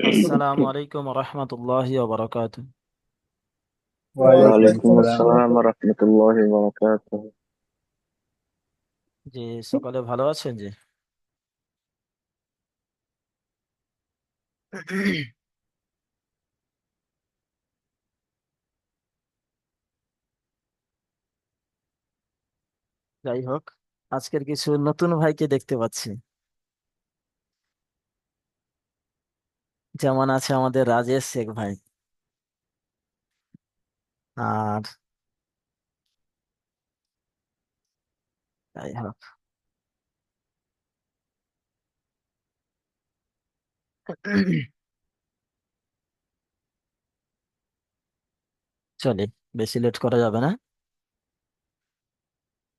আসসালামু আলাইকুম রহমতুল্লাহি ওয়া বারাকাতুহু। ওয়ালাইকুম ওয়ালাইকুম আসসালাম। আসসালাম রহমতুল্লাহি বারাকাতুহু। জি, সকালে ভালো আছেন? জি। যাই হোক, আজকের কিছু নতুন ভাইকে দেখতে পাচ্ছি। যেমন আছে আমাদের রাজেশ শেখ ভাই, আর যাই হোক, চলে, বেশি লেট করা যাবে না।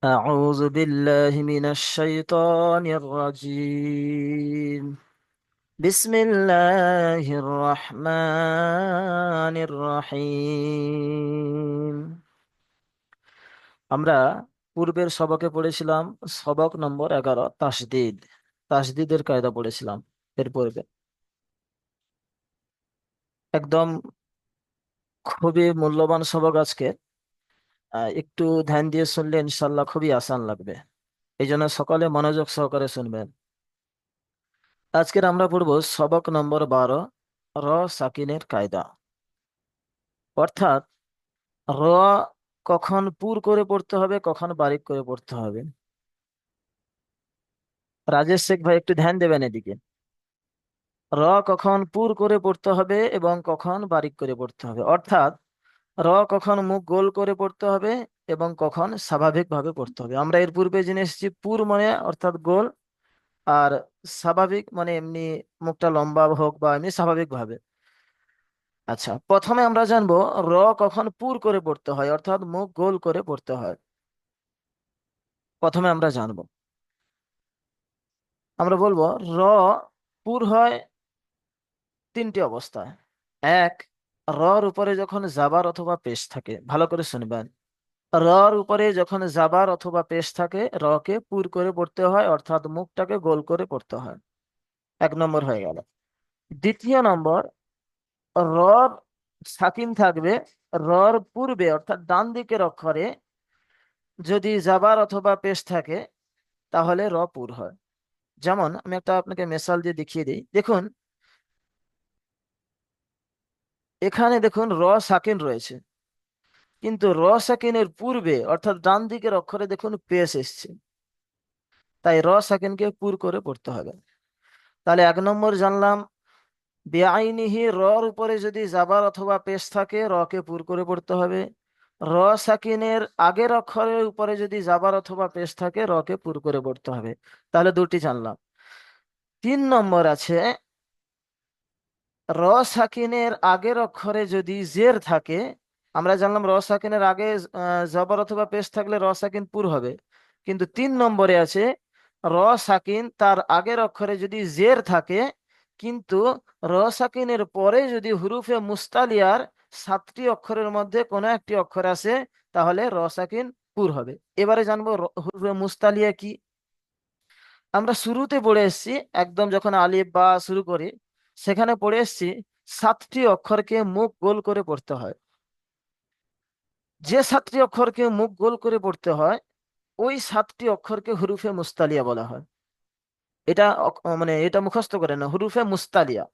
أعوذ بالله من الشيطان الرجيم. بسم الله الرحمن الرحيم. আমরা পূর্বের সবকে পড়েছিলাম সবক নম্বর 11, তাসদিদ। তাসদিদের কায়দা পড়েছিলাম এর পূর্বে। একদম খুবই মূল্যবান সবক আজকে। একটু ধ্যান দিয়ে শুনলে ইনশাল্লাহ খুবই আসান লাগবে, এই জন্য সকলে মনোযোগ সহকারে শুনবেন। আজকের আমরা পড়বো সবক নম্বর 12, র সাকিনের কায়দা। অর্থাৎ র কখন পুর করে পড়তে হবে, কখন বারিক করে পড়তে হবে। রাজেশ শেখ ভাই একটু ধ্যান দেবেন এদিকে। র কখন পুর করে পড়তে হবে এবং কখন বারিক করে পড়তে হবে, অর্থাৎ র কখন মুখ গোল করে পড়তে হবে এবং কখন স্বাভাবিকভাবে পড়তে হবে। আমরা এর পূর্বে জেনে এসেছি পুর মানে অর্থাৎ গোল, আর স্বাভাবিক মানে এমনি মুখটা লম্বা হোক বা এমনি স্বাভাবিকভাবে। আচ্ছা, প্রথমে আমরা জানবো র কখন পুর করে পড়তে হয় অর্থাৎ মুখ গোল করে পড়তে হয়। প্রথমে আমরা জানবো, আমরা বলবো র পুর হয় তিনটি অবস্থায়। এক, রর উপরে যখন জাবার অথবা পেশ থাকে, ভালো করে শুনবেন। রর উপরে যখন জাবার অথবা পেশ থাকে, রকে পুর করে পড়তে হয় অর্থাৎ মুখটাকে গোল করে পড়তে হয়। এক নম্বর হয়ে গেল। দ্বিতীয় নম্বর, রর সাকিন থাকবে, রর পূর্বে অর্থাৎ ডান দিকের অক্ষরে যদি জাবার অথবা পেশ থাকে তাহলে র পুর হয়। যেমন আমি একটা আপনাকে মেসাল দিয়ে দেখিয়ে দিই, দেখুন এখানে দেখুন র সাকিন রয়েছে, কিন্তু র সাকিনের পূর্বে অর্থাৎ ডান দিকের অক্ষরে দেখুন পেশ এসছে, তাই র সাকিনকে পুর করে পড়তে হবে। তাহলে এক নম্বর জানলাম, বেআইনিহি রর উপরে যদি জাবার অথবা পেশ থাকে রকে পুর করে পড়তে হবে। র সাকিনের আগের অক্ষরের উপরে যদি জাবার অথবা পেশ থাকে রকে পুর করে পড়তে হবে। তাহলে দুটি জানলাম। তিন নম্বর আছে, র সাকিনের আগের অক্ষরে যদি জের থাকে, আমরা জানলাম র সাকিনের আগে জবর অথবা পেশ থাকলে র সাকিন পুর হবে, কিন্তু তিন নম্বরে আছে র সাকিন তার আগের অক্ষরে যদি জের থাকে, কিন্তু র সাকিনের পরে যদি হুরুফে মুস্তালিয়ার 7টি অক্ষরের মধ্যে কোনো একটি অক্ষর আছে, তাহলে র সাকিন পুর হবে। এবারে জানবো হুরুফে মুস্তালিয়া কি। আমরা শুরুতে পড়ে এসেছি, একদম যখন আলিফ বা শুরু করি সেখানে পড়ে এসেছি 7টি অক্ষরকে মুখ গোল করে পড়তে হয়। যে 7টি অক্ষরকে মুখ গোল করে পড়তে হয় ওই 7টি অক্ষরকে হুরুফে মুস্তালিয়া বলা হয়। এটা মানে এটা মুখস্থ করে না, হুরুফে মুস্তালিয়া।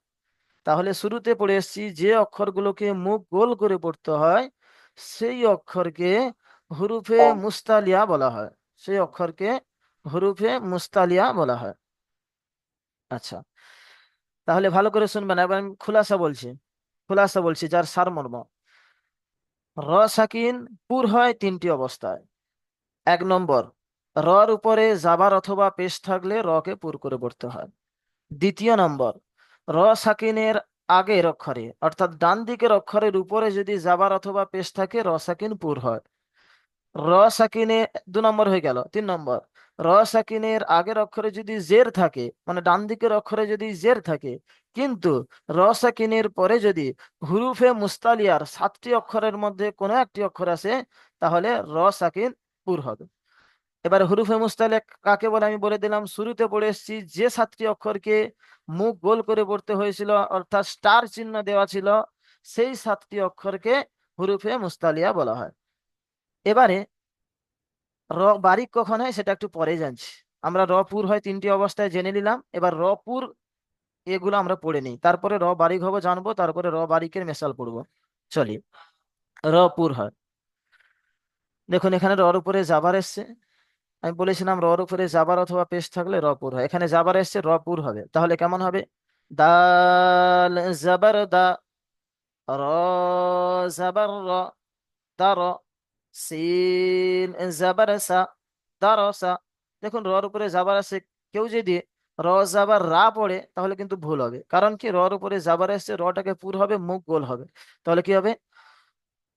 তাহলে শুরুতে পড়ে এসেছি যে অক্ষরগুলোকে মুখ গোল করে পড়তে হয় সেই অক্ষরকে হুরুফে মুস্তালিয়া বলা হয়, সেই অক্ষরকে হুরুফে মুস্তালিয়া বলা হয়। আচ্ছা, তাহলে ভালো করে শুনবেন, এবার আমি খোলাসা বলছি যার সারমর্ম। র সাকিন পুর হয় তিনটি অবস্থায়। এক নম্বর, রর উপরে জাবার অথবা পেশ থাকলে রকে পুর করে পড়তে হয়। দ্বিতীয় নম্বর, র সাকিনের আগের অক্ষরে অর্থাৎ ডান দিকের অক্ষরের উপরে যদি জাবার অথবা পেশ থাকে র সাকিন পুর হয়। র সাকিনে 2 নম্বর হয়ে গেল। 3 নম্বর, র সাকিনের আগের অক্ষরে যদি জের থাকে মানে ডান দিকের অক্ষরে যদি জের থাকে, কিন্তু র সাকিনের পরে যদি হুরুফে মুস্তালিয়ার 7টি অক্ষরের মধ্যে কোনো একটি অক্ষর আছে, তাহলে র সাকিন পুর হবে। এবার হুরুফে মুস্তালে কাকে বলে আমি বলে দিলাম, শুরুতে পড়ে এসেছি যে 7টি অক্ষরকে মুখ গোল করে পড়তে হয়েছিল, অর্থাৎ স্টার চিহ্ন দেওয়া ছিল, সেই 7টি অক্ষরকে হুরুফে মুস্তালিয়া বলা হয়। এবারে র বারিক কখন হয় সেটা একটু পরে জানছি। আমরা র পুর হয় 3টি অবস্থায় জেনে নিলাম, এবার র পুর এগুলো আমরা পড়ে নিই, তারপরে র বারিক হবো জানবো, তারপরে র বারিকের মেশাল পড়বো। চলি। র পুর হয়, দেখুন এখানে রর উপরে জাবার এসছে। আমি বলেছিলাম রর উপরে জাবার অথবা পেশ থাকলে রপুর হয়, এখানে জাবার এসছে রপুর হবে, তাহলে কেমন হবে? দাল জাবার দা, র জাবার র, দার, সিন জাবার সা, দারসা। দেখুন রর উপরে জাবার আছে, কেউ যদি র জাবার রা পড়ে তাহলে কিন্তু ভুল হবে, কারণ কি রর উপরে জাবার এসছে, রটাকে পুর হবে, মুখ গোল হবে, তাহলে কি হবে?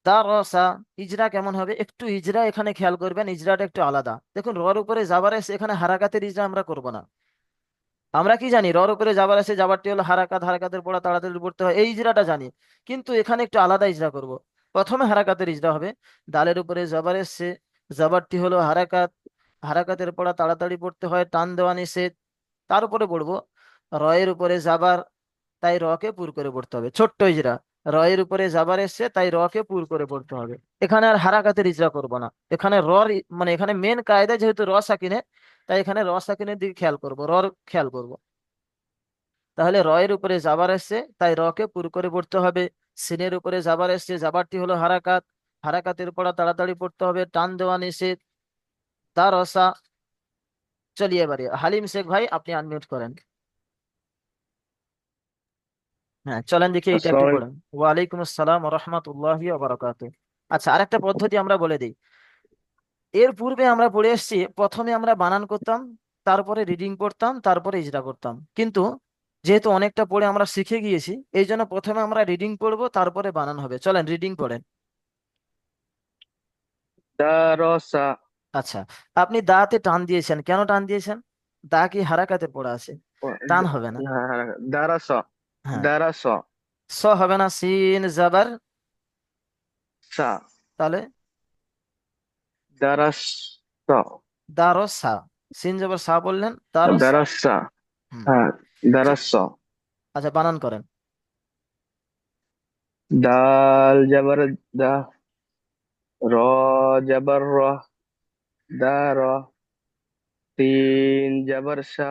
দারসা। ইজরা কেমন হবে? একটু ইজরা এখানে খেয়াল করবেন, ইজরাটা একটু আলাদা। দেখুন রর উপরে জাবার এসে এখানে হারাকাতের ইজরা আমরা করব না। আমরা কি জানি রর উপরে জাবার এসে জাবারটি হলো হারাকাত, হারাকাতের পড়া তাড়াতাড়ি পড়তে হয়, এই ইজরাটা জানি। কিন্তু এখানে একটু আলাদা ইজরা করব। প্রথমে হারাকাতের ইজরা হবে, দালের উপরে জাবার এসছে, জাবারটি হলো হারাকাত, হারাকাতের পড়া তাড়াতাড়ি পড়তে হয়, টান দেওয়া নিষেধ। তার উপরে পড়বো রয়ের উপরে জাবার, তাই রকে পুর করে পড়তে হবে, ছোট্ট ইজরা। রয়ের উপরে জাবার এসছে তাই রকে পুর করে পড়তে হবে। এখানে আর হারাকাতের ইজরা করব না, এখানে মানে এখানে মেন কায়দা যেহেতু র সাকিনে, তাই এখানে র সাকিনের দিকে খেয়াল করব, রর খেয়াল করব। তাহলে রয়ের উপরে জাবার এসছে তাই রকে পুর করে পড়তে হবে। সিনের উপরে জাবার এসছে, জাবারটি হলো হারাকাত, হারাকাতের পড়া তাড়াতাড়ি পড়তে হবে, টান দেওয়া নিষেধ। তার রসা। চলিয়ে এবারে হালিম শেখ ভাই আপনি আনমিউট করেন। হ্যাঁ চলেন দেখি এইটা একটু আসসালামু পড়েন। ওয়ালাইকুম আসসালাম রহমতুল্লাহি বারাকাতু। আচ্ছা আরেকটা পদ্ধতি আমরা বলে দিই। এর পূর্বে আমরা পড়ে এসেছি, প্রথমে আমরা বানান করতাম, তারপরে রিডিং পড়তাম, তারপরে ইজরা করতাম। কিন্তু যেহেতু অনেকটা পড়ে আমরা শিখে গিয়েছি, এই জন্য প্রথমে আমরা রিডিং পড়বো, তারপরে বানান হবে। চলেন রিডিং পড়েন। দারসা। আচ্ছা, আপনি দাতে টান দিয়েছেন, কেন টান দিয়েছেন? দা কি হারাকাতে পড়া আছে, টান হবে না। হ্যাঁ হ্যাঁ দারাসা। হ্যাঁ, দারাসা। স হবে না, সিন জাবার, সা। তাহলে দারাসা। দারসা। সিন জাবার সা বললেন, দারসা। দারাসা। হুম। হ্যাঁ চ- দারাসা। আচ্ছা বানান করেন। দাল জাবার দা, র জাবার র, দা র, তিন জাবার সা,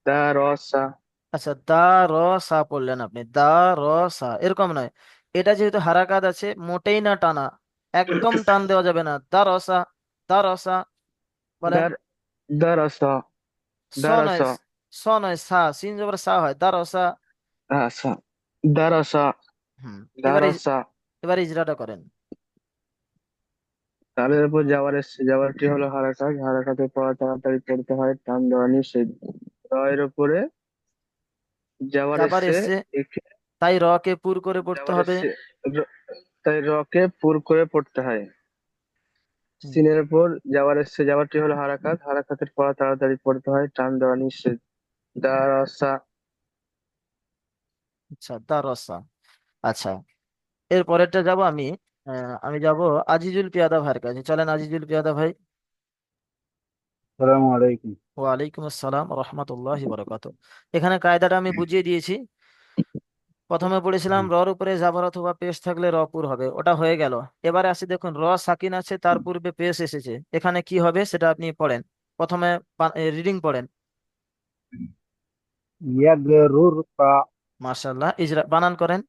দারসা। আচ্ছা দা র সা পড়লেন আপনি, দা র সা, এরকম নয়। এটা যেহেতু হারাকাত আছে, মোটেই না টানা, একদম টান দেওয়া যাবে না। দা র সা, দা র সা বলেন। দার দারাসা। স নয়, দারাসা। স নয়, সা, সিন জবর সা হয়, দা র সা। আচ্ছা দারাসা। হুম। এবারে দারাসা। এবারে ইজরাটা করেন। তালের উপর যাওয়ার এসছে, যাওয়ারটি হলো হারাকাত, হারাকাতের পর তাড়াতাড়ি পড়তে হয়, টান দেওয়া নিষেধ। রয়ের উপরে যাওয়ার জাবার এসছে, এসছে একে তাই র কে পুর করে পড়তে যাওয়ার হবে। এসছে, র- তাই রকে পুর করে পড়তে হয়। হুম। সিনের উপর যাওয়ার এসছে, যাওয়ারটি হলো হারাকাত, হারাকাতের পর তাড়াতাড়ি পড়তে হয়, টান দেওয়া নিষেধ। দারাসা। আচ্ছা দা র সা। আচ্ছা, এর পরেরটা যাব আমি। আমি যাব আজিজুল পিয়াদা ভাইয়ের কাছে। চলেন আজিজুল পিয়াদা ভাই। আসসালামু আলাইকুম। ওয়ালাইকুম আসসালাম রহমতুল্লাহ বরকাত। এখানে কায়দাটা আমি বুঝিয়ে দিয়েছি। প্রথমে পড়েছিলাম রর উপরে জাবার অথবা পেশ থাকলে রপুর হবে, ওটা হয়ে গেল। এবারে আসি, দেখুন র সাকিন আছে, তার পূর্বে পেশ এসেছে, এখানে কি হবে সেটা আপনি পড়েন। প্রথমে রিডিং পড়েন। ইয়াগরুরকা। মাশাআল্লাহ, ইজরা বানান করেন।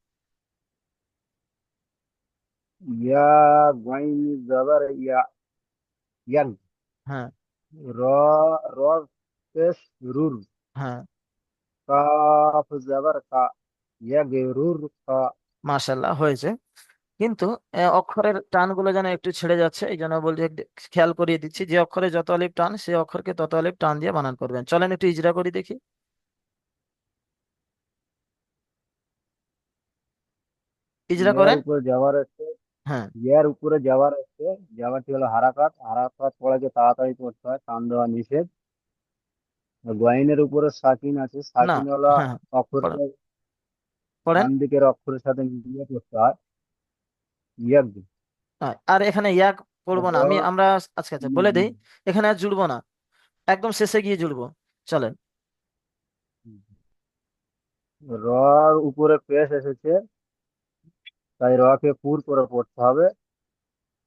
ইয়া গাইন জাবার ইয়া, ইয়াগ। হ্যাঁ। র, র পেশ রুর। হ্যাঁ। কাফ জাবার কা, ইয়াগরুরকা। মাশাআল্লাহ হয়েছে। কিন্তু অক্ষরের টানগুলো যেন একটু ছেড়ে যাচ্ছে, এই জন্য বলছি, একটু খেয়াল করিয়ে দিচ্ছি, যে অক্ষরে যত আলিফ টান সেই অক্ষরকে তত আলিফ টান দিয়ে বানান করবেন। চলেন একটু ইজরা করি দেখি। ইজরা ইয়ার করেন। উপরে যাবার আছে, হ্যাঁ। ইয়ার উপরে যাবার আছে, যাবারটি হলো হারাকাত, হারাকাত পড়াকে তাড়াতাড়ি পড়তে হয়, টান দেওয়া নিষেধ। গোয়াইনের উপরে সাকিন আছে, না। সাকিন হলো হ্যাঁ হ্যাঁ, পড়েন অক্ষরকে পড়েন। ডান দিকের অক্ষরের সাথে মিলিয়ে পড়তে হয়। ইয়াগ। আর এখানে ইয়াক পড়বো না, র আমরা আচ্ছা আচ্ছা হুম, বলে হুম, দেই, এখানে আর জুড়বো না, একদম শেষে গিয়ে জুড়বো। চলেন। হুম। রর উপরে পেশ এসেছে, তাই র কে পুর করে পড়তে হবে।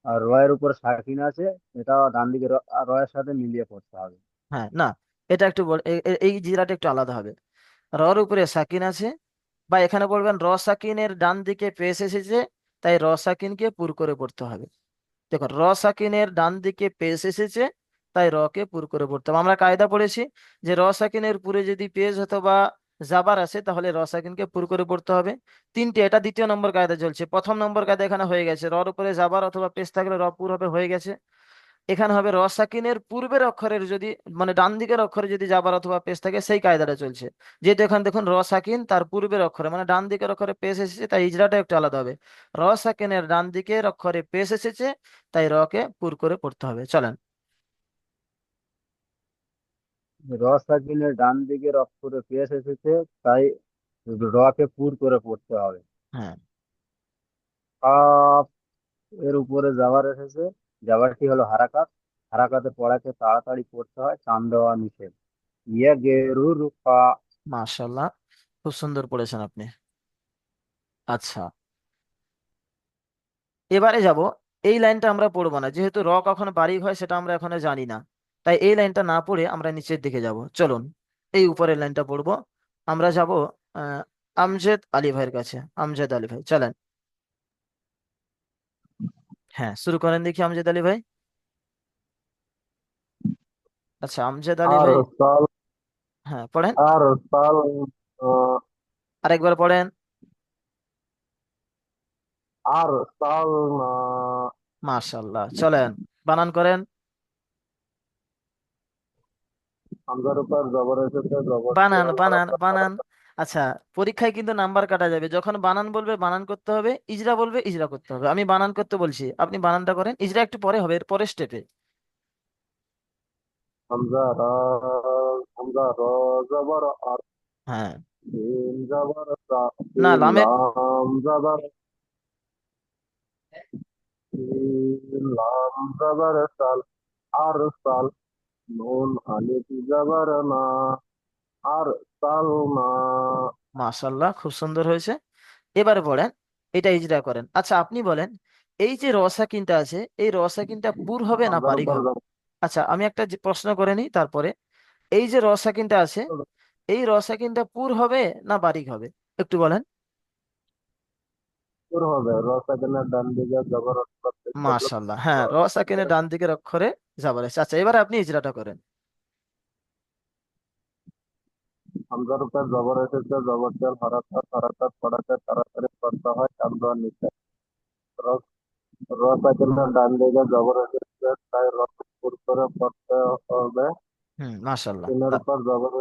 আর র এর উপরে সাকিন আছে, এটা ডান দিকে র এর সাথে মিলিয়ে পড়তে হবে। হ্যাঁ না, এটা একটু এই জিরাটা একটু আলাদা হবে। রর উপরে সাকিন আছে, বা এখানে বলবেন র সাকিনের ডান দিকে পেশ এসেছে, তাই র সাকিনকে পুর করে পড়তে হবে। দেখো, র সাকিনের ডান দিকে পেশ এসেছে, তাই র কে পুর করে পড়তে হবে। আমরা কায়দা পড়েছি যে র সাকিনের পুরে যদি পেশ অথবা জাবার আসে, তাহলে র সাকিনকে পুর করে পড়তে হবে। তিনটে, এটা দ্বিতীয় নম্বর কায়দা চলছে। প্রথম নম্বর কায়দা এখানে হয়ে গেছে, রর উপরে জাবার অথবা পেশ থাকলে র পুর হবে, হয়ে গেছে। এখানে হবে র সাকিনের পূর্বের অক্ষরের যদি, মানে ডান দিকের অক্ষরে যদি জাবার অথবা পেশ থাকে, সেই কায়দাটা চলছে। যেহেতু এখানে দেখুন র সাকিন তার পূর্বের অক্ষরে মানে ডান দিকের অক্ষরে পেশ এসেছে, তাই ইজরাটা একটু আলাদা হবে। র সাকিনের ডান দিকের অক্ষরে পেশ এসেছে, তাই র কে পুর করে পড়তে হবে। চলেন। র সাকিনের ডান দিকের অক্ষরে পেশ এসেছে, তাই র কে পুর করে পড়তে হবে। হ্যাঁ। কাফ এর উপরে জাবার এসেছে, জাবারটি হলো হারাকাত। হারাকাতে পড়াকে তাড়াতাড়ি পড়তে হয়, টান দেওয়া নিষেধ। ইয়ে গেরুর ফা। মাশাল্লাহ, খুব সুন্দর পড়েছেন আপনি। আচ্ছা, এবারে যাব। এই লাইনটা আমরা পড়বো না, যেহেতু র কখন বারিক হয় সেটা আমরা এখনো জানি না, তাই এই লাইনটা না পড়ে আমরা নিচের দিকে যাব। চলুন, এই উপরের লাইনটা পড়বো। আমরা যাব আহ আমজেদ আলী ভাইয়ের কাছে। আমজেদ আলী ভাই, চলেন। হ্যাঁ, শুরু করেন দেখি আমজেদ আলী ভাই। আচ্ছা, আমজেদ আলী আর ভাই। সাল হ্যাঁ, পড়েন। আর সাল আহ, আরেকবার পড়েন। আর সাল না মাশাল্লাহ, চলেন, বানান করেন। হামজার উপর জবর এসেছে, জবরটি বানান হল বানান হারাকাত বানান। হারাকাত। আচ্ছা, পরীক্ষায় কিন্তু নাম্বার কাটা যাবে, যখন বানান বলবে বানান করতে হবে, ইজরা বলবে ইজরা করতে হবে। আমি বানান করতে বলছি, আপনি বানানটা করেন, ইজরা একটু পরে হবে, এর পরের স্টেপে। হামজা রা, হামজা র, জবর আর, হ্যাঁ। সিন জবর সা, না, সিন লামে। লাম জবর, সিন লাম জবর সাল, আর সাল, নুন আলিফ জবর না, আর সাল না। মাশাল্লাহ, খুব সুন্দর হয়েছে। এবারে পড়েন, এটা ইজরা করেন। আচ্ছা, আপনি বলেন, এই যে রসাকিনটা আছে, এই রসাকিনটা পুর হবে না হামজার বারিক উপর হবে? আচ্ছা, আমি একটা যে প্রশ্ন করে নিই তারপরে। এই যে রসাকিনটা আছে, এই রসাকিনটা পুর হবে না বারিক হবে, একটু বলেন। জবর হবে, র সেকেন্ডের ডান দিকে জবর অক্ষর থাকলে মাশাল্লাহ, হ্যাঁ, রসাকিনের ডান দিকের অক্ষরে যাবার আছে। আচ্ছা, এবারে আপনি ইজরাটা করেন। হামজার উপর জবর এসেছে, জবরটি হল হারাকাত হারাকাত পড়াকে তাড়াতাড়ি করতে হয়, টান দেওয়া নিষেধ। র র সেকেন্ডের ডান দিকে জবর এসেছে, তাই র পুর করে পড়তে হবে। মাশাল্লাহ। সিনের উপর জবর,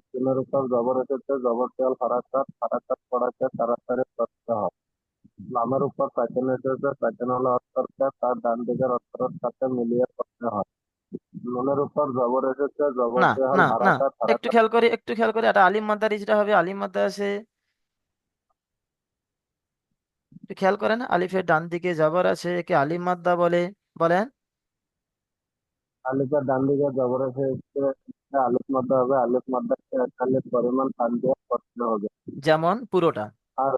সিনের উপর জবর এসেছে, জবরটি হল হারাকাত হারাকাত পড়াকে তাড়াতাড়ি করতে হয়। লামের উপর সাকিন এসেছে, সাকিন হলো অক্ষরকে তার ডান দিকের অক্ষরের সাথে মিলিয়ে পড়তে হয়। নুনের উপর জবর এসেছে, না জবরটি হল না না, হারাকাত একটু হারাকাত। খেয়াল করি, একটু খেয়াল করি, এটা আলিম মাদ্দার ইজরা হবে, আলিম মাদ্দা আছে। একটু খেয়াল করেন, আলিফের ডান দিকে জবর আছে, একে আলিম মাদ্দা বলে। বলেন। আলিফের ডান দিকে জবর এসেছে, আলিফ মাদ্দা হবে, আলিফ মাদ্দাকে এক আলিফ পরিমাণ টান দিয়ে পড়তে হবে। যেমন পুরোটা। আর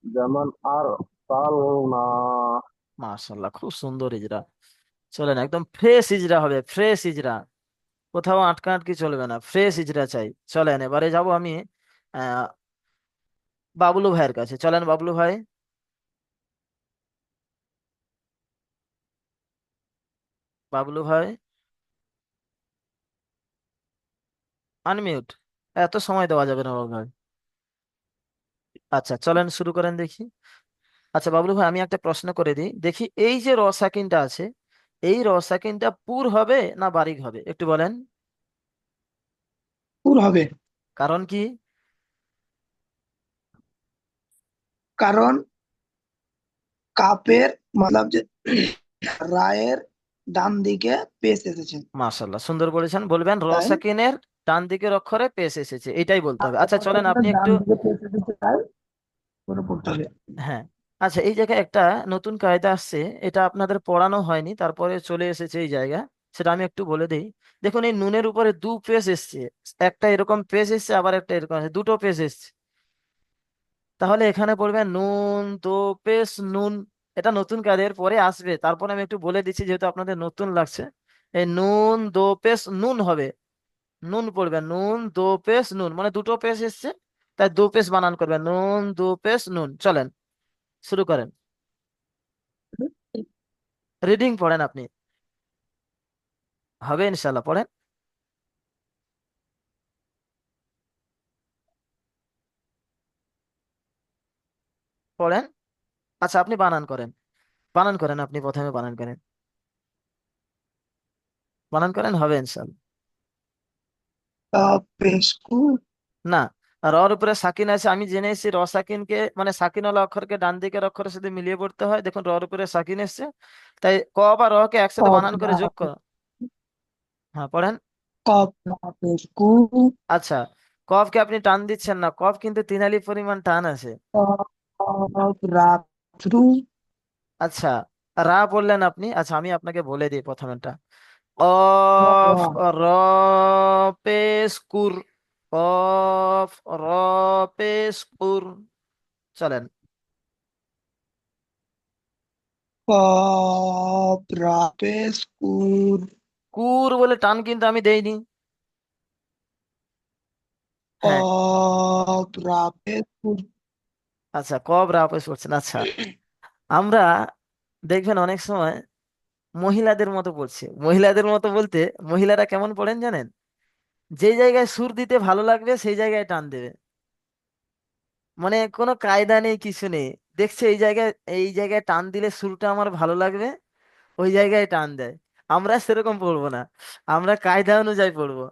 যেমন আর সাল না। মাশাল্লাহ, খুব সুন্দর ইজরা। চলেন, একদম ফ্রেশ ইজরা হবে, ফ্রেশ ইজরা, কোথাও আটকা আটকি চলবে না, ফ্রেশ ইজরা চাই। চলেন, এবারে যাব আমি আহ বাবলু ভাইয়ের কাছে। চলেন বাবলু ভাই। বাবলু ভাই, আনমিউট। এত সময় দেওয়া যাবে না বাবলু ভাই। আচ্ছা, চলেন শুরু করেন দেখি। আচ্ছা বাবলু ভাই, আমি একটা প্রশ্ন করে দিই দেখি, এই যে রসাকিনটা আছে, এই রসাকিনটা পুর হবে না বারিক হবে, একটু বলেন। পুর হবে। কারণ কি? কারণ কাপের মতলব যে রায়ের ডান দিকে পেশ এসেছে, মাশাল্লাহ, সুন্দর বলেছেন। বলবেন তাই রসাকিনের ডান দিকের অক্ষরে পেশ এসেছে, এটাই বলতে হবে। আচ্ছা চলেন, আপনি রসায়নের ডান একটু। দিকে পেশ এসেছে, তাই করে পড়তে হবে। হ্যাঁ, আচ্ছা, এই জায়গায় একটা নতুন কায়দা আসছে, এটা আপনাদের পড়ানো হয়নি, তারপরে চলে এসেছে এই জায়গা, সেটা আমি একটু বলে দিই। দেখুন, এই নুনের উপরে দু পেশ এসছে, একটা এরকম পেশ এসছে, আবার একটা এরকম আছে, দুটো পেশ এসছে। তাহলে এখানে পড়বে নুন দো পেশ নুন। এটা নতুন কায়দার পরে আসবে, তারপরে আমি একটু বলে দিচ্ছি যেহেতু আপনাদের নতুন লাগছে। এই নুন দো পেশ নুন হবে, নুন পড়বে, নুন দো পেশ নুন, মানে দুটো পেশ এসছে, তাই দু পেশ বানান করবে, নুন দু পেশ নুন। চলেন শুরু করেন, রিডিং পড়েন আপনি, হবে ইনশাল্লাহ, পড়েন পড়েন। আচ্ছা, আপনি বানান করেন, বানান করেন, আপনি প্রথমে বানান করেন, বানান করেন, হবে ইনশাল্লাহ। পেশকু। না, আর ওর উপরে সাকিন আছে, আমি জেনে এসেছি র সাকিনকে, মানে সাকিনওয়ালা অক্ষরকে ডান দিকের অক্ষরের সাথে মিলিয়ে পড়তে হয়। দেখুন, রর উপরে সাকিন এসছে, তাই ক বা র কে একসাথে বানান করে যোগ করো। হ্যাঁ, পড়েন। পেশকু। আচ্ছা, কফ কে আপনি টান দিচ্ছেন না, কফ কিন্তু তিনালি পরিমাণ টান আছে। রাত্রু। আচ্ছা, রা বললেন আপনি, আচ্ছা আমি আপনাকে বলে দিই প্রথমেরটা। অফ র পেশ কুর, অফ র পেশ কুর। চলেন, পেশকুর। কুর বলে টান কিন্তু আমি দেইনি। হ্যাঁ, পেশকুর। আচ্ছা, কব রা পেশ পড়ছেন। আচ্ছা, আমরা দেখবেন অনেক সময় মহিলাদের মতো পড়ছে, মহিলাদের মতো বলতে মহিলারা কেমন পড়েন জানেন? যেই জায়গায় সুর দিতে ভালো লাগবে সেই জায়গায় টান দেবে, মানে কোনো কায়দা নেই, কিছু নেই, দেখছে এই জায়গায় টান দিলে সুরটা আমার ভালো লাগবে, ওই জায়গায় টান দেয়। আমরা সেরকম পড়বো না, আমরা কায়দা অনুযায়ী পড়বো।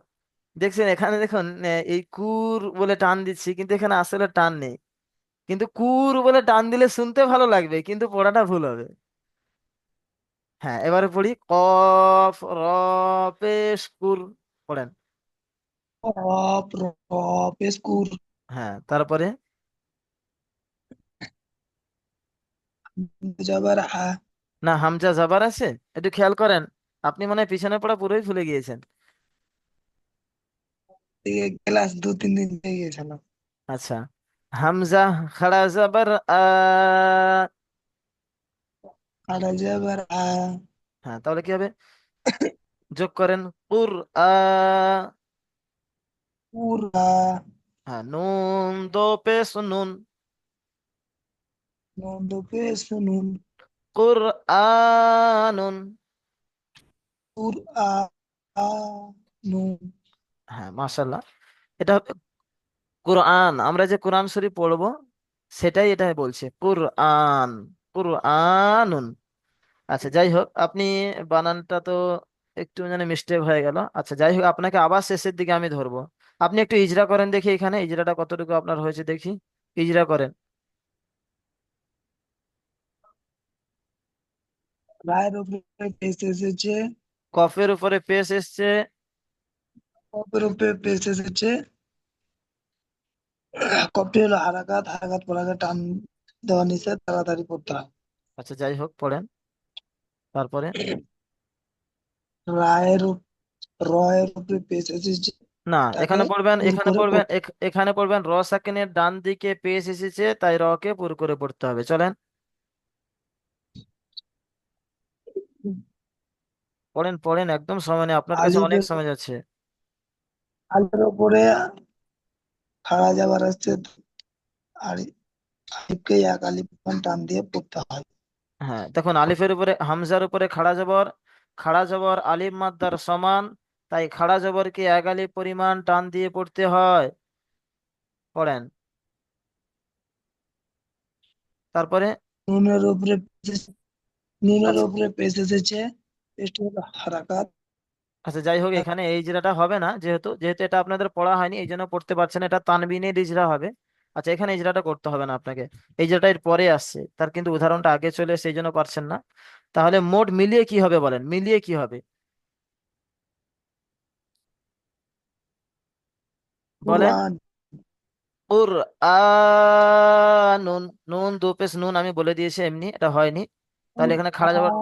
দেখছেন এখানে, দেখুন এই কুর বলে টান দিচ্ছি, কিন্তু এখানে আসলে টান নেই, কিন্তু কুর বলে টান দিলে শুনতে ভালো লাগবে, কিন্তু পড়াটা ভুল হবে। হ্যাঁ, এবারে পড়ি, কফ র পেশ কুর, পড়েন। পেশকুর। হ্যাঁ, তারপরে, যাবার না হামজা জাবার আছে, একটু খেয়াল করেন, আপনি মনে হয় পিছনে পড়া পুরোই ভুলে গিয়েছেন। থেকে ক্লাস 2-3 দিন হয়ে গিয়েছিল। আচ্ছা, হামজা খাড়া জাবার আ। আর যাবার হ্যাঁ, তাহলে কি হবে? যোগ করেন, কুর আ। পুরা। হ্যাঁ, নুন দো পেশ নুন, নন্দ পেশুনুন। কুর আনুন। পুর নুন। হ্যাঁ, মাশাল্লাহ, এটা হবে কোরআন। আমরা যে কোরআন শরীফ পড়বো সেটাই এটা বলছে, কোরআন, কোরআনুন। আচ্ছা, যাই হোক, আপনি বানানটা তো একটু মানে মিস্টেক হয়ে গেল। আচ্ছা, যাই হোক, আপনাকে আবার শেষের দিকে আমি ধরবো, আপনি একটু ইজরা করেন দেখি, এখানে ইজরাটা কতটুকু আপনার হয়েছে দেখি, ইজরা করেন। রায়ের উপরে পেশ এসেছে। কফের উপরে পেশ এসছে। কপের উপরে পেশ এসেছে। কপটি হলো হারাকাত, হারাকাত পড়াকে টান দেওয়া নিচে তাড়াতাড়ি পড়তে হয়। আচ্ছা, যাই হোক, পড়েন তারপরে। রায়ের রয়ের উপরে পেশ এসেছে। না, তাকে এখানে পড়বেন, পুর এখানে করে পড়বেন, পড়তে এখানে পড়বেন র সাকিনের ডান দিকে পেশ এসেছে, তাই র কে পুরো করে পড়তে হবে। চলেন পড়েন, পড়েন, একদম সময় নেই, আপনার কাছে অনেক আলিফের সময় যাচ্ছে। আলিফের উপরে খাড়া যাবার আসছে। আর আলিফকে এক আলিফ টান দিয়ে পড়তে হয়। হ্যাঁ, দেখুন, আলিফের উপরে হামজার উপরে খাড়া জবর, খাড়া জবর আলিফ মাদ্দার সমান, তাই খাড়া জবরকে এক আলিফ পরিমাণ টান দিয়ে পড়তে হয়। পড়েন তারপরে। নুনের উপরে নুনের আচ্ছা, উপরে পেশ এসেছে। পেশটি হলো হারাকাত। আচ্ছা, যাই হোক, এখানে এই ইজরাটা হবে না, যেহেতু যেহেতু এটা আপনাদের পড়া হয়নি এই জন্য পড়তে পারছেন, এটা তানবিনের ইজরা হবে। আচ্ছা, এখানে ইজরাটা করতে হবে না আপনাকে, এই ইজরাটা এর পরে আসছে, তার কিন্তু উদাহরণটা আগে চলে এসে এই জন্য পারছেন না। তাহলে মোট মিলিয়ে কি হবে বলেন, মিলিয়ে কি হবে বলেন? কুরআন। কুরআনুন, নুন দু পেশ নুন আমি বলে দিয়েছি, এমনি এটা হয়নি, তাহলে এখানে খাড়া জবর।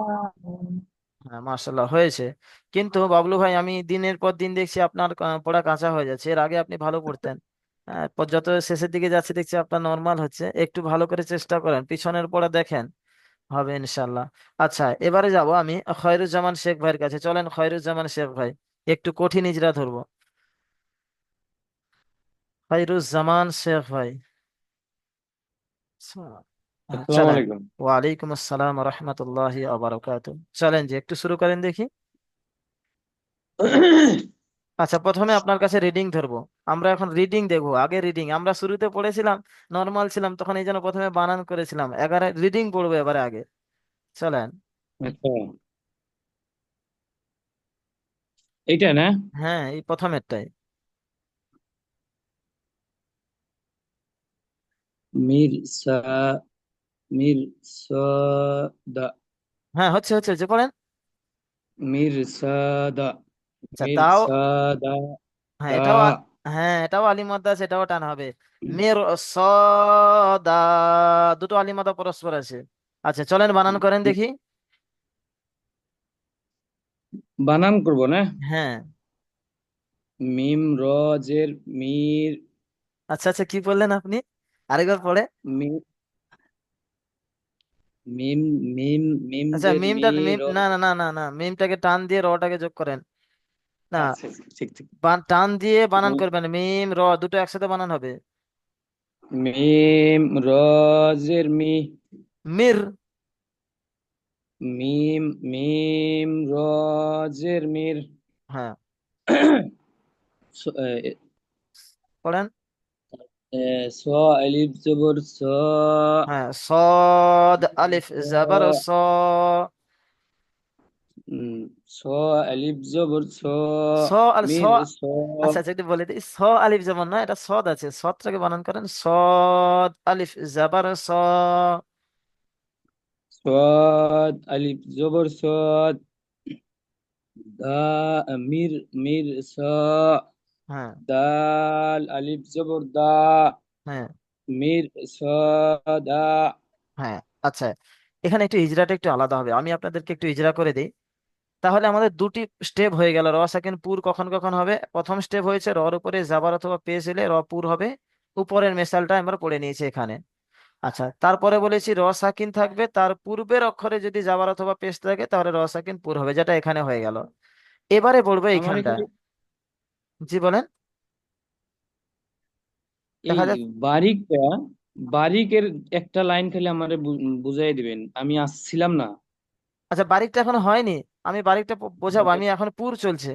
হ্যাঁ মাশাল্লাহ হয়েছে। কিন্তু বাবলু ভাই আমি দিনের পর দিন দেখছি আপনার পড়া কাঁচা হয়ে যাচ্ছে, এর আগে আপনি ভালো পড়তেন। যত শেষের দিকে যাচ্ছে দেখছি আপনার নর্মাল হচ্ছে, একটু ভালো করে চেষ্টা করেন, পিছনের পড়া দেখেন, হবে ইনশাল্লাহ। আচ্ছা এবারে যাব আমি খয়রুজ্জামান শেখ ভাইয়ের কাছে, চলেন খয়রুজ্জামান শেখ ভাই, একটু কঠিন ইজরা ধরবো। খয়রুজ্জামান শেখ ভাই, আসসালামু চলেন। আলাইকুম। ওয়ালাইকুম আসসালাম রহমতুল্লাহি চলেন যে একটু শুরু করেন দেখি। আচ্ছা প্রথমে আপনার কাছে রিডিং ধরবো, আমরা এখন রিডিং দেখবো, আগে রিডিং আমরা শুরুতে পড়েছিলাম, নর্মাল ছিলাম তখন এই জন্য প্রথমে বানান করেছিলাম, এবারে রিডিং পড়বো এবারে আগে, চলেন। আচ্ছা, এইটা না? হ্যাঁ এই প্রথমেরটাই। মির সা মির সাদা হ্যাঁ হচ্ছে হচ্ছে যে পড়েন। মির সাদা আচ্ছা মির তাও, সাদা হ্যাঁ দা এটাও হ্যাঁ এটাও আলিমাদ্দা আছে, এটাও টান হবে। মের সদা, দুটো আলিমাদা পরস্পর আছে। আচ্ছা চলেন বানান করেন দেখি। বানান করব না? হ্যাঁ। মিম রজের মির আচ্ছা আচ্ছা কি বললেন আপনি, আরেকবার পড়ে। মিম মিম মিম মিম আচ্ছা জের মিমটা মি মিম র। না না না না না, মিমটাকে টান দিয়ে রটাকে যোগ করেন। না, আচ্ছা ঠিক ঠিক। টান দিয়ে বানান করবেন, মিম র দুটো একসাথে বানান হবে। মিম রজের মি মির। মিম মিম রজের মির হ্যাঁ স- এ, পড়েন। স আলিফ জবর স হ্যাঁ সদ আলিফ জাবার স। উম, স আলিফ জবর স স আর স। মির স আচ্ছা আচ্ছা একটু বলে দিই, স আলিফ যেমন না, এটা সদ আছে, সদটাকে বানান করেন সদ আলিফ জাবার স। সাদ আলিফ জবর সাদ দা মির মির স হ্যাঁ। দাল আলিফ জবর দা হ্যাঁ। মির স দা। হ্যাঁ। আচ্ছা এখানে একটু হিজড়াটা একটু আলাদা হবে, আমি আপনাদেরকে একটু হিজড়া করে দিই। তাহলে আমাদের দুটি স্টেপ হয়ে গেল, র সেকেন্ড পুর কখন কখন হবে। প্রথম স্টেপ হয়েছে রর উপরে জাবার অথবা পেশ এলে র পুর হবে, উপরের মেসালটা আমরা পড়ে নিয়েছি এখানে। আচ্ছা তারপরে বলেছি র সাকিন থাকবে, তার পূর্বের অক্ষরে যদি জাবার অথবা পেশ থাকে তাহলে র সাকিন পুর হবে, যেটা এখানে হয়ে গেল। এবারে পড়বে আমার এইখানটা। এখানে জি বলেন। এই দেখা যাচ্ছে। বারিকটা বারিকের একটা লাইন খালি আমারে বুঝাই দিবেন, আমি আসছিলাম না। আচ্ছা বারিকটা এখনো হয়নি, আমি বারিকটা বোঝাবো, আমি এখন পুর চলছে।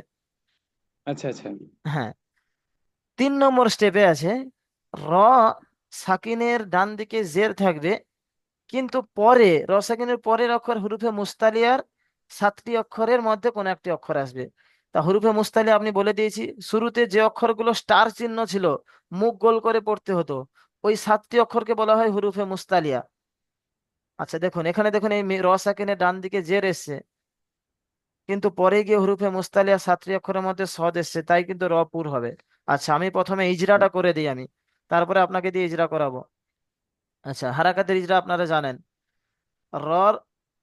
আচ্ছা আচ্ছা। হ্যাঁ 3 নম্বর স্টেপে আছে র সাকিনের ডান দিকে জের থাকবে, কিন্তু পরে রসাকিনের পরের অক্ষর হুরুফে মুস্তালিয়ার 7টি অক্ষরের মধ্যে কোন একটি অক্ষর আসবে। তা হুরুফে মুস্তালিয়া আপনি বলে দিয়েছি, শুরুতে যে অক্ষরগুলো স্টার চিহ্ন ছিল, মুখ গোল করে পড়তে হতো, ওই 7টি অক্ষরকে বলা হয় হুরুফে মুস্তালিয়া। আচ্ছা দেখুন এখানে দেখুন এই রসাকিনের ডান দিকে জের এসছে, কিন্তু পরে গিয়ে হুরুফে মুস্তালিয়া 7টি অক্ষরের মধ্যে সদ এসছে, তাই কিন্তু র পুর হবে। আচ্ছা আমি প্রথমে ইজরাটা করে দিই আমি, তারপরে আপনাকে দিয়ে ইজরা করাবো। আচ্ছা হারাকাতের ইজরা আপনারা জানেন, র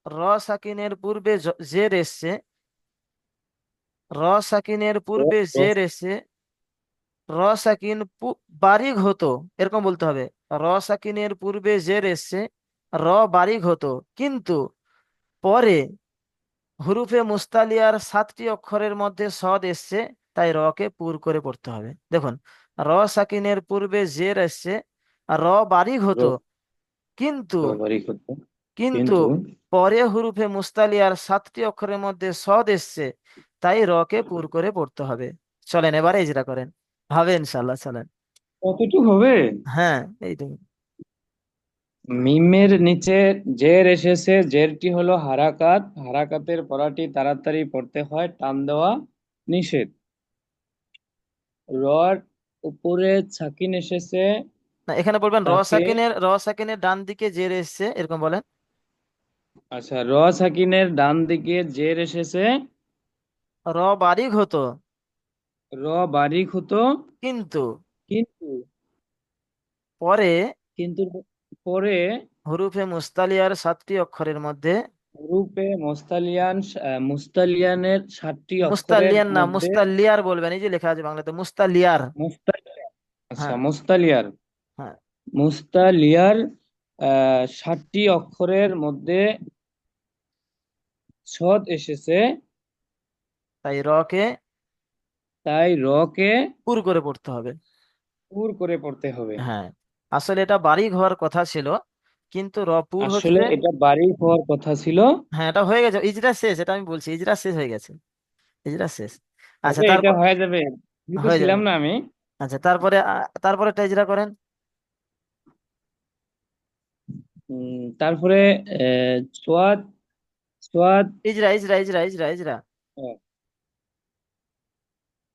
র সাকিনের পূর্বে জের এসছে, র সাকিনের পূর্বে জের এসছে, র সাকিন বারিক হতো, এরকম বলতে হবে। র সাকিনের পূর্বে জের এসছে, র বারিক হতো, কিন্তু পরে হুরুফে মুস্তালিয়ার 7টি অক্ষরের মধ্যে সদ এসছে, তাই রকে পুর করে পড়তে হবে। দেখুন র সাকিনের পূর্বে জের এসছে, র বারিক হতো, কিন্তু বারিক হতো কিন্তু কিন্তু পরে হুরুফে মুস্তালিয়ার 7টি অক্ষরের মধ্যে সদ এসছে, তাই রকে পুর করে পড়তে হবে। চলেন এবারে ইজরা করেন, হবে ইনশাল্লাহ, চলেন। কতটুকু হবে? হ্যাঁ এই তো। মিমের নিচে জের এসেছে, জেরটি হলো হারাকাত, হারাকাতের পড়াটি তাড়াতাড়ি পড়তে হয়, টান দেওয়া নিষেধ। রর উপরে সাকিন এসেছে, না এখানে বলবেন তাকে র সাকিনের ডান দিকে জের এসছে, এরকম বলেন। আচ্ছা, র সাকিনের ডান দিকে জের এসেছে, র বারিক হতো, র বারিক হতো, কিন্তু কিন্তু পরে কিন্তু পরে হরুফে মুস্তালিয়ার 7টি অক্ষরের মধ্যে, রূপে মুস্তালিয়ানের 7টি অক্ষরের মুস্তালিয়ান না, মধ্যে মুস্তালিয়ার বলবেন, এই যে লেখা আছে বাংলাতে মুস্তালিয়ার। মুস্তালিয়ার, আচ্ছা হ্যাঁ, মুস্তালিয়ার, হ্যাঁ, মুস্তালিয়ার 7টি অক্ষরের মধ্যে ছদ এসেছে, তাই রকে তাই রকে পুর করে পড়তে হবে। পুর করে পড়তে হবে। হ্যাঁ, আসলে এটা বারিক হওয়ার কথা ছিল, কিন্তু র পুর আসলে হচ্ছে। এটা বারিক হওয়ার কথা ছিল। হ্যাঁ, এটা হয়ে গেছে, ইজরা শেষ, এটা আমি বলছি, ইজরা শেষ হয়ে গেছে, ইজরা শেষ। আচ্ছা, তবে এটা তারপর হয়ে যাবে, বুঝতে হয়ে ছিলাম যাবে। না আমি। আচ্ছা, তারপরে তারপরে একটা ইজরা করেন। তারপরে সোয়াদ, সোয়াদ, ইজরা, ইজরা, ইজরা, ইজরা, ইজরা। আহ,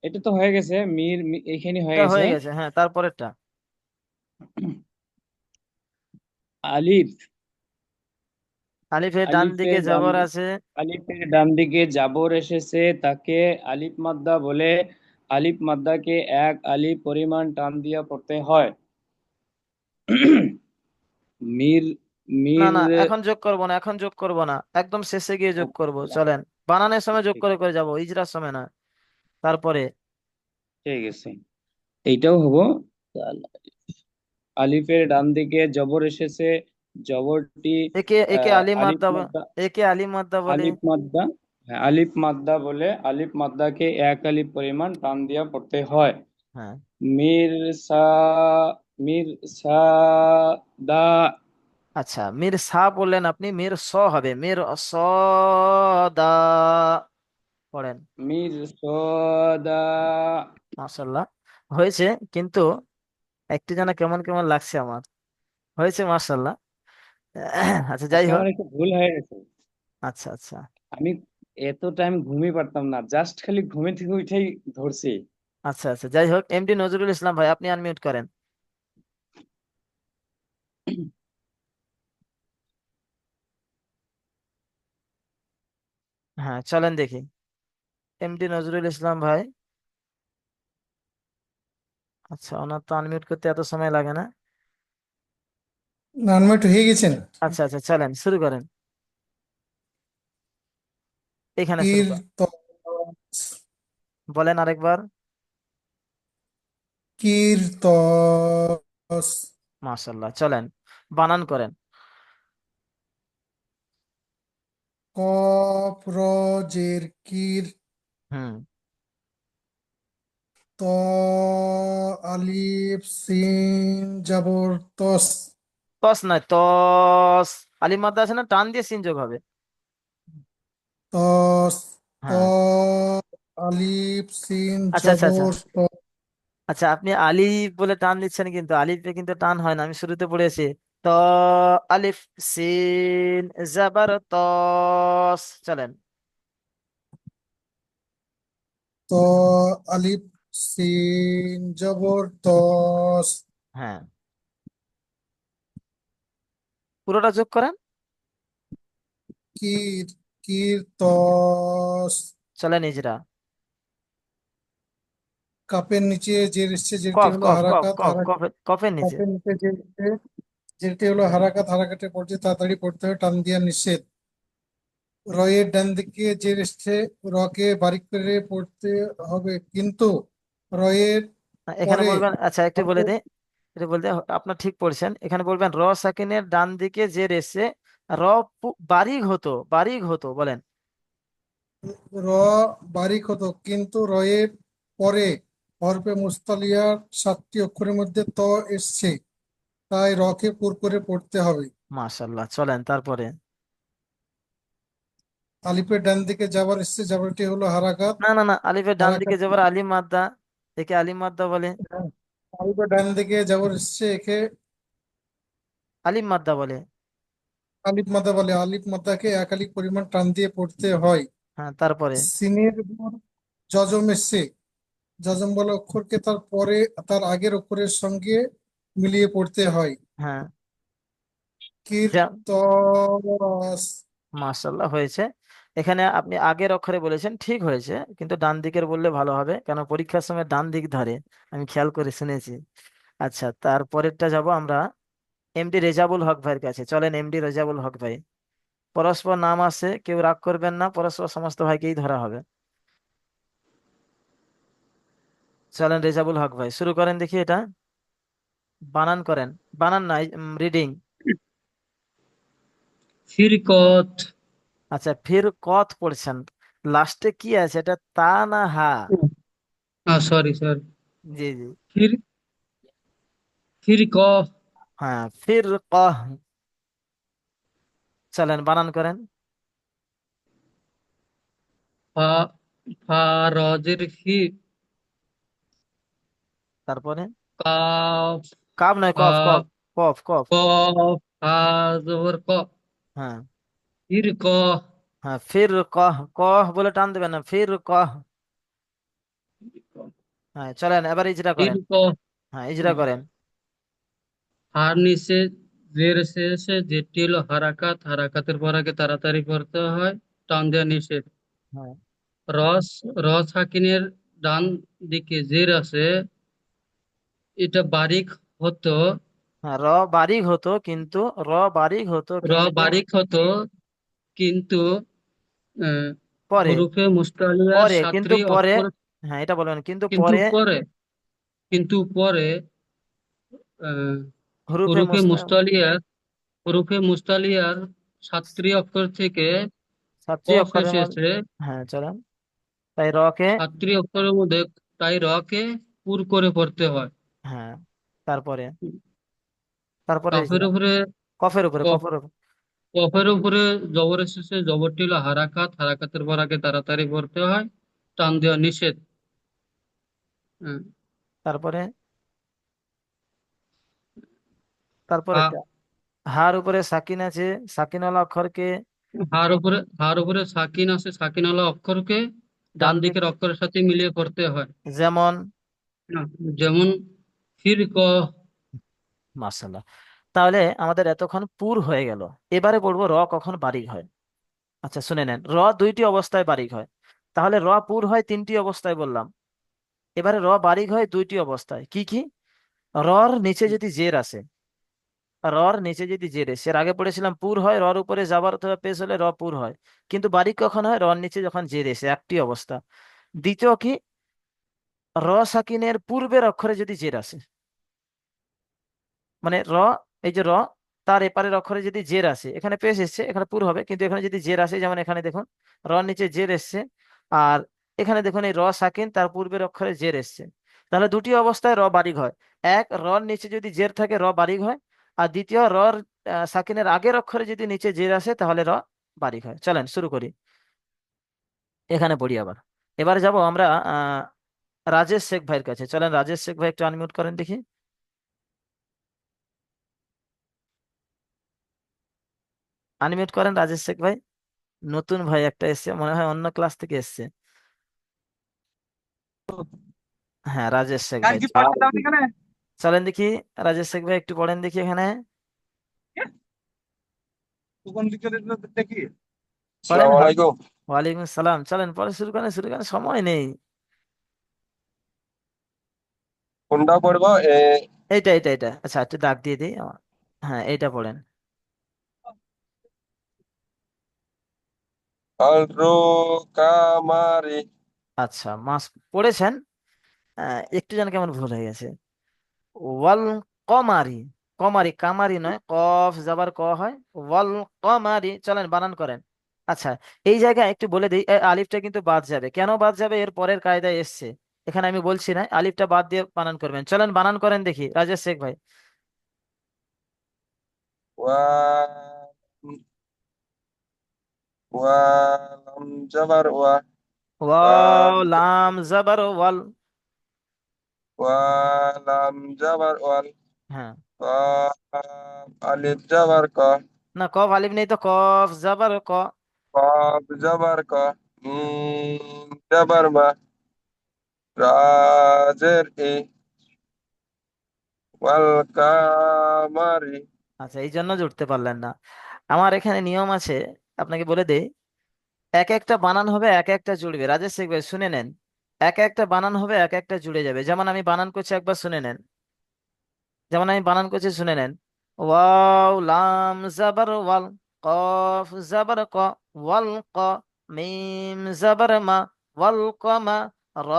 এটা তো হয়ে গেছে, এখানে হয়ে এটা গেছে। হয়ে গেছে, হ্যাঁ, তারপরেরটা। আলিফ, আলিফের ডান দিকে আলিফের ডান জবর আছে। আলিফের ডান দিকে জাবর এসেছে, তাকে আলিফ মাদ্দা বলে। আলিফ মাদ্দাকে এক আলিফ পরিমাণ টান দিয়া পড়তে হয়। মির, না, মির, না, এখন যোগ করব না, এখন যোগ করব না, একদম শেষে গিয়ে যোগ করব, আচ্ছা, চলেন। বানানের সময় যোগ ঠিক, করে করে যাব, ইজরার সময় না। তারপরে ঠিক আছে, এইটাও হবো। আলিফের ডান দিকে জবর এসেছে, জবরটি একে একে আলিফ আলিফ মাদ্দা মাদ্দা, একে আলিফ মাদ্দা বলে। আলিফ মাদ্দা, হ্যাঁ, আলিফ মাদ্দা বলে। আলিফ মাদ্দাকে এক আলিফ পরিমাণ টান দিয়া পড়তে হয়। হ্যাঁ, মির সা, মির সা দা, আচ্ছা, মির সা বললেন আপনি, মির স হবে, মির স দা পড়েন। মির সদা। মাশাল্লাহ, হয়েছে, কিন্তু একটু যেন কেমন কেমন লাগছে আমার, হয়েছে মাশাল্লাহ। আচ্ছা, যাই আজকে হোক। আমার একটু ভুল হয়ে গেছে। আচ্ছা, আচ্ছা, আমি এত টাইম ঘুমিয়ে পারতাম না, জাস্ট খালি ঘুমে থেকে উঠেই ধরছি। আচ্ছা, আচ্ছা, যাই হোক, এমডি নজরুল ইসলাম ভাই, আপনি আনমিউট করেন। হ্যাঁ, চলেন দেখি, এমডি নজরুল ইসলাম ভাই। আচ্ছা, ওনার তো আনমিউট করতে এত সময় লাগে না। আনমিউট হয়ে গেছেন। আচ্ছা, আচ্ছা, চলেন শুরু করেন, এখানে শুরু কির করেন, তস, বলেন আরেকবার। কির তস, মাশাল্লাহ, চলেন বানান করেন। কফ র জের কির, হুম, ত আলিফ সিন জাবর তস, তস নয়, তস। আলিফ মাদ্দা আছে না, টান দিয়ে সিন যোগ হবে। তস, ত হ্যাঁ, আলিফ সিন আচ্ছা, আচ্ছা, আচ্ছা, জবর ত, আচ্ছা, আপনি আলিফ বলে টান দিচ্ছেন, কিন্তু আলিফে কিন্তু টান হয় না, আমি শুরুতে পড়েছি। ত আলিফ সিন জাবার তস, চলেন। ত আলিফ সিন জবর তস, হ্যাঁ, পুরোটা যোগ করেন। কির, কির তস, চলেন ইজরা। কাপের নিচে জের এসছে, যেটি কফ, হলো কফ, কফ, হারাকাত, কফ, কফের কফের নিচে। কাপের নিচে জের এসছে, যেটি হলো হারাকাত, হারাকাতের পড়ছে তাড়াতাড়ি পড়তে হবে, টান দিয়া নিষেধ। রয়ের ডান দিকে জের এসছে, রকে বারিক করে পড়তে হবে, কিন্তু রয়ের এখানে পরে বলবেন, আচ্ছা একটু বলে হরফে দিই, এটা বলতে আপনার ঠিক পড়ছেন, এখানে বলবেন র সাকিনের ডান দিকে জের এসে র বারিক হতো, বারিক হতো, বলেন। র বারিক হতো, কিন্তু রয়ের পরে হরফে মুস্তালিয়ার 7টি অক্ষরের মধ্যে ত এসছে, তাই রকে পুর করে পড়তে হবে। মাশাল্লাহ, চলেন তারপরে। আলিফের ডান দিকে যাবার এসছে, যাবারটি হলো হারাকাত, না, না, না, আলিফের ডান দিকে হারাকাত। যাবার আলিফ মাদ্দা, একে আলিফ মাদ্দা বলে। আলিফের ডান দিকে যাবার এসছে, একে আলিফ মাদ্দা বলে। আলিফ মাদা বলে। আলিফ মাদাকে এক আলিফ পরিমাণ টান দিয়ে পড়তে হয়। হ্যাঁ, তারপরে। সিনের উপর জজম এসছে, জজম বলা অক্ষরকে তার পরে, তার আগের অক্ষরের সঙ্গে মিলিয়ে পড়তে হয়। হ্যাঁ, কিরতস, মাশাল্লাহ, হয়েছে। এখানে আপনি আগের অক্ষরে বলেছেন, ঠিক হয়েছে, কিন্তু ডান দিকের বললে ভালো হবে, কেন পরীক্ষার সময় ডান দিক ধরে, আমি খেয়াল করে শুনেছি। আচ্ছা, তারপরেরটা যাব আমরা এমডি রেজাবুল হক ভাইয়ের কাছে। চলেন এমডি রেজাবুল হক ভাই, পরস্পর নাম আছে, কেউ রাগ করবেন না, পরস্পর সমস্ত ভাইকেই ধরা হবে। চলেন রেজাবুল হক ভাই শুরু করেন দেখি, এটা বানান করেন। বানান নাই, রিডিং। ফিরকত। আচ্ছা, ফির কত পড়ছেন, লাস্টে কি আছে, এটা তা না হা? Sorry sorry. জি জি। ফির ফিরক। হ্যাঁ, ফির কহ। চলেন বানান করেন। ফা ফা রজের ফি। তারপরে কাফ। কাব নয়, ফা কফ কফ। কফ কফ। কফ। ফা জবর ক। হ্যাঁ ফিরক। হ্যাঁ, ফির কহ, কহ বলে টান দেবেন না, ফির কহ। হ্যাঁ চলেন এবার ইজরা করেন। ফিরক। হ্যাঁ ইজরা করেন। হার নিচে জের শেষে যেটি হলো হারাকাত, হারাকাতের পর আগে তাড়াতাড়ি পড়তে হয়, টান দেওয়া নিষেধ। হ্যাঁ রস রস হাকিনের ডান দিকে জের আছে, এটা বারিক হতো। হ্যাঁ, র বারিক হতো কিন্তু, র বারিক হতো র কিন্তু বারিক হতো কিন্তু আহ, পরে, হরফে মুস্তালিয়ার পরে কিন্তু সাতটি পরে, অক্ষর। হ্যাঁ এটা বলবেন কিন্তু কিন্তু পরে পরে কিন্তু পরে আহ, হরুফে হরফে মুস্তা, মুস্তালিয়ার হরফে মুস্তালিয়ার সাতটি অক্ষর থেকে সাতটি কফ অক্ষরের মধ্যে। এসেছে। হ্যাঁ চলেন, তাই রকে, সাতটি অক্ষরের মধ্যে তাই রকে পুর করে পড়তে হয়। হ্যাঁ তারপরে, তারপরে কাফের ইজরা, উপরে কফের উপরে, কফ কফের উপরে। কফের উপরে জবর এসেছে, জবরটি হলো হারাকাত, হারাকাতের পর আগে তাড়াতাড়ি পড়তে হয়, টান দেওয়া নিষেধ। হ্যাঁ। তারপরে, তারপরে হা- হার উপরে সাকিন আছে, সাকিনওয়ালা অক্ষরকে হার উপরে সাকিন আছে, সাকিনওয়ালা অক্ষরকে ডান ডান দিক, দিকের অক্ষরের সাথে মিলিয়ে পড়তে হয়। যেমন, না, যেমন ফির ক। মার্শাল্লাহ। তাহলে আমাদের এতক্ষণ পুর হয়ে গেল, এবারে বলবো র কখন বারিক হয়। আচ্ছা শুনে নেন, র দুইটি অবস্থায় বারিক হয়। তাহলে র পুর হয় তিনটি অবস্থায় বললাম, এবারে র বারিক হয় দুইটি অবস্থায়। কি কি? রর নিচে যদি জের আসে, রর নিচে যদি জের আসে, এর আগে পড়েছিলাম পুর হয় রর উপরে যাবার অথবা পেশ হলে র পুর হয়, কিন্তু বারিক কখন হয়? রর নিচে যখন জের এসে, একটি অবস্থা। দ্বিতীয় কি, র সাকিনের পূর্বের অক্ষরে যদি জের আসে, মানে র, এই যে র, তার এপারের অক্ষরে যদি জের আসে, এখানে পেশ এসছে, এখানে পুর হবে, কিন্তু এখানে যদি জের আসে, যেমন এখানে দেখুন র নিচে জের এসছে, আর এখানে দেখুন এই র সাকিন তার পূর্বের অক্ষরে জের এসছে, তাহলে দুটি অবস্থায় র বারিক হয়। এক, রর নিচে যদি জের থাকে র বারিক হয়। আর দ্বিতীয়, রর সাকিনের আগের অক্ষরে যদি নিচে জের আসে তাহলে র বারিক হয়। চলেন শুরু করি, এখানে পড়ি আবার। এবার যাব আমরা রাজেশ শেখ ভাইয়ের কাছে। চলেন রাজেশ শেখ ভাই একটু আনমিউট করেন দেখি। আনমিউট করেন রাজেশ শেখ ভাই। নতুন ভাই একটা এসছে, মনে হয় অন্য ক্লাস থেকে এসছে। হ্যাঁ রাজেশ শেখ ভাই, চলেন দেখি। রাজেশ শেখ ভাই একটু পড়েন দেখি এখানে, পড়েন। আসসালামু আলাইকুম। ওয়ালাইকুম সালাম। চলেন পরে শুরু করেন, শুরু করেন, সময় নেই। কোনটা পড়বো? এইটা এইটা এইটা, আচ্ছা একটু দাগ দিয়ে দিই হ্যাঁ এইটা পড়েন। আলরো কামারি। আচ্ছা মাস পড়েছেন, একটু যেন কেমন ভুল হয়ে গেছে। ওয়াল কমারি, কমারি, কামারি নয়, কফ যাবার ক হয়, ওয়াল কমারি। চলেন বানান করেন। আচ্ছা, এই জায়গায় একটু বলে দিই, আলিফটা কিন্তু বাদ যাবে। কেন বাদ যাবে? এর পরের কায়দায় এসছে, এখানে আমি বলছি না, আলিফটা বাদ দিয়ে বানান করবেন। চলেন বানান করেন দেখি রাজেশ শেখ ভাই। ওয়া ওয়ালাম জাবার ওয়া। ওয়াও লাম জাবার ওয়াল। ওয়ালাম জাবার ওয়াল। হ্যাঁ, কফ আলিফ জাবার ক। না কফ আলিফ নেই তো, কফ জাবার ক। কফ জাবার ক। হুম, মিম জাবার মা। রাজের ই। ওয়াল কামারি। আচ্ছা এই জন্য জুড়তে পারলেন না। আমার এখানে নিয়ম আছে, আপনাকে বলে দেই। এক একটা বানান হবে, এক একটা জুড়বে। রাজেশ শেখ ভাই শুনে নেন, এক একটা বানান হবে, এক একটা জুড়ে যাবে। যেমন আমি বানান করছি, একবার শুনে নেন। যেমন আমি বানান করছি, শুনে নেন। ওয়াও লাম জাবার ওয়াল, কফ জাবার ক, ওয়াল ক, মিম জাবার মা, ওয়াল কমা, র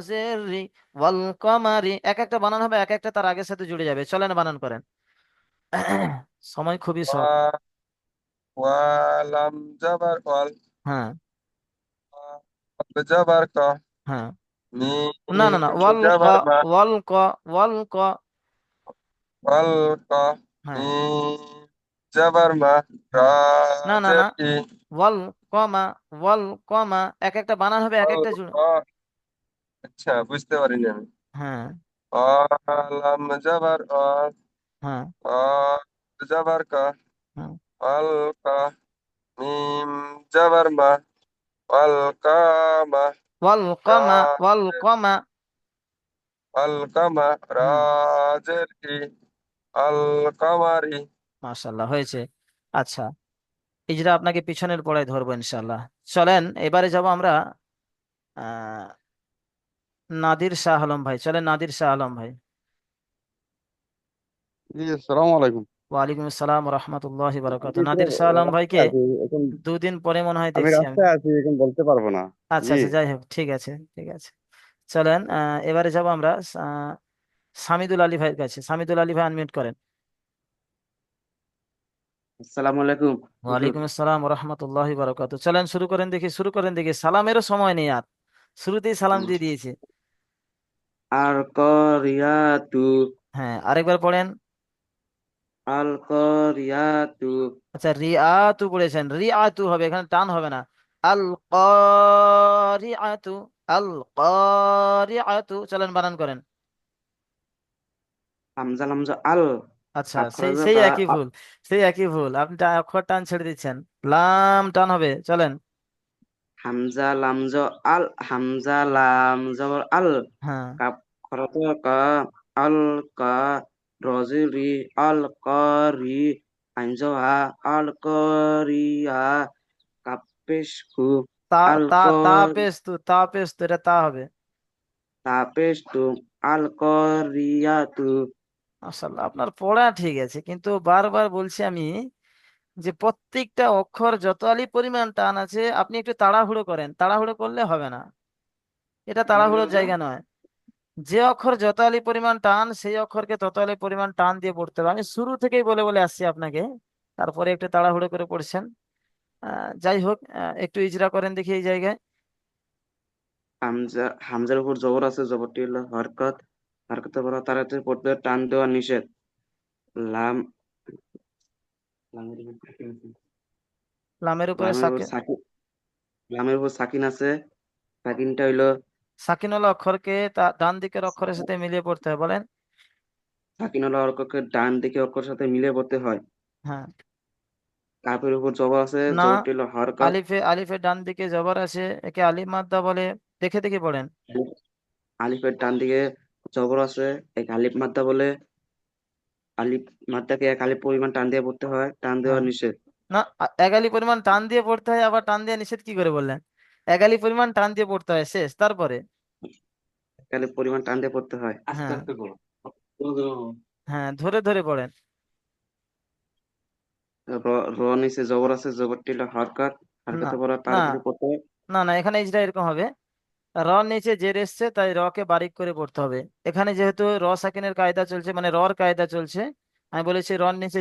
জের রি, ওয়াল কমারি। এক একটা বানান হবে, এক একটা তার আগের সাথে জুড়ে যাবে। চলেন বানান করেন। সময় খুবই শর্ট। ওয়া ওয়ালাম জাবার ওয়াল, হ্যাঁ, কফ জাবার ক, হ্যাঁ। না না না, মিম ওয়াল ক, জাবার মা, ওয়াল ক, ওয়াল ক। ওয়াল ক, হ্যাঁ, মিম জাবার মা, রা হ্যাঁ। না না না, জের ই, ওয়াল কমা, ওয়াল কমা। এক একটা বানান হবে, এক ওয়াল একটা জুড়ে। ক। আচ্ছা, বুঝতে পারিনি আমি। হ্যাঁ, ওয়ালাম জাবার ওয়াল, হ্যাঁ, কফ জাবার ক, হ্যাঁ। ওয়াল ক, মিম জাবার মা, ওয়াল কামা, ওয়াল রা কমা, ওয়াল কমা। ওয়াল কামা, রা হুম, জের ই, আল কামারি। মাশাল্লাহ, হয়েছে। আচ্ছা, ইজরা আপনাকে পিছনের পড়ায় ধরবো ইনশাল্লাহ। চলেন এবারে যাব আমরা আহ নাদির শাহ আলম ভাই। চলেন নাদির শাহ আলম ভাই। জি, আসসালামু আলাইকুম। ওয়ালাইকুম আসসালাম রহমতুল্লাহ বারকাত। আমি একটু নাদির শাহ আলম ভাইকে রাস্তায় আছি এখন। দুদিন পরে মনে হয় আমি দেখছি আমি। রাস্তায় আছি এখন, বলতে পারবো না। আচ্ছা জি। আচ্ছা, যাই হোক, ঠিক আছে, ঠিক আছে। চলেন এবারে যাব আমরা সামিদুল আলী ভাইয়ের কাছে। সামিদুল আলী ভাই, আনমিউট করেন। আসসালামু আলাইকুম হুজুর। ওয়ালাইকুম আসসালাম রহমতুল্লাহ বারকাত। চলেন শুরু করেন দেখি, শুরু করেন দেখি। সালামেরও সময় নেই আর, শুরুতেই সালাম দিয়ে দিয়েছে। আল করিয়াতু। হ্যাঁ, আরেকবার পড়েন। আল করিয়াতু। আচ্ছা, রিআতু পড়েছেন, রিআতু হবে, এখানে টান হবে না। আল কারিআতু, আল কারিআতু। চলেন বানান করেন। হামজা লামজা আল। আচ্ছা, কাফ সেই খরজা সেই কা একই ভুল, সেই একই ভুল। আপনি অক্ষর টান ছেড়ে দিচ্ছেন। লাম টান হবে। চলেন। হামজা লামজা আল। হামজা লাম জবর আল। হ্যাঁ, কাফ খরজা কা। আল কা। রজি রি। আল করি। আইনজা হা। আল করিয়া। কাপ পেশ কু। তা আল তা তা কর। পেস্তু, তা পেস্তু, এটা তা হবে। তা পেশ তু। আল করিয়াতু। মাশাআল্লাহ, আপনার পড়া ঠিক আছে, কিন্তু বারবার বলছি আমি যে প্রত্যেকটা অক্ষর যত আলি পরিমাণ টান আছে, আপনি একটু তাড়াহুড়ো করেন। তাড়াহুড়ো করলে হবে না, এটা তাড়াহুড়োর জায়গা নয়। যে অক্ষর যত আলি পরিমাণ টান, সেই অক্ষরকে তত আলি পরিমাণ টান দিয়ে পড়তে হবে। আমি শুরু থেকেই বলে বলে আসছি আপনাকে, তারপরে একটু তাড়াহুড়ো করে পড়ছেন। যাই হোক, একটু ইজরা করেন দেখি এই জায়গায়। হামজার উপর জবর আছে, জবরটি হলো হরকত। হরকতের পর তাড়াতাড়ি পড়তে হয়, টান দেওয়া নিষেধ। লাম। লামের উপর সাকিন আছে। লামের উপরে লামের উপর সাকিন। সাকিন। লামের উপর সাকিন আছে। সাকিনটা হইলো। সাকিনওয়ালা অক্ষরকে ডান দিকের অক্ষরের সাথে মিলিয়ে পড়তে হয়, বলেন। সাকিন হলো অক্ষরকে ডান দিকে অক্ষরের সাথে মিলে পড়তে হয়। হ্যাঁ। কাফের উপর জবর আছে, না, জবরটি হলো হরকত। আলিফের ডান দিকে জবর আছে, একে আলিফ মাদ্দা বলে। দেখে দেখে পড়েন। আলিফের ডান দিকে জবর আছে, এক আলিফ মাদ্দা বলে। আলিফ মাদ্দাকে এক আলিফ পরিমাণ টান দিয়ে পড়তে হয়, টান দেওয়া হ্যাঁ। নিষেধ। না, একালি পরিমাণ টান দিয়ে পড়তে হয়, আবার টান দিয়ে নিষেধ কি করে বললেন? একালি পরিমাণ টান দিয়ে পড়তে হয়, শেষ, তারপরে। এক আলিফ পরিমাণ টান দিয়ে পড়তে হয়। আস্তে হ্যাঁ, আস্তে করো। হ্যাঁ, ধরে ধরে পড়েন। র। র নিচে জবর আছে, জবরটি হলো হরকত। না, হরকতের পর না, তাড়াতাড়ি পড়তে হয়। না, না, এখানে ইজরা এরকম হবে। র নিচে জের এসছে, তাই র কে বারিক করে পড়তে হবে। এখানে যেহেতু র সাকিনের কায়দা চলছে, মানে রর কায়দা চলছে, আমি বলেছি র নিচে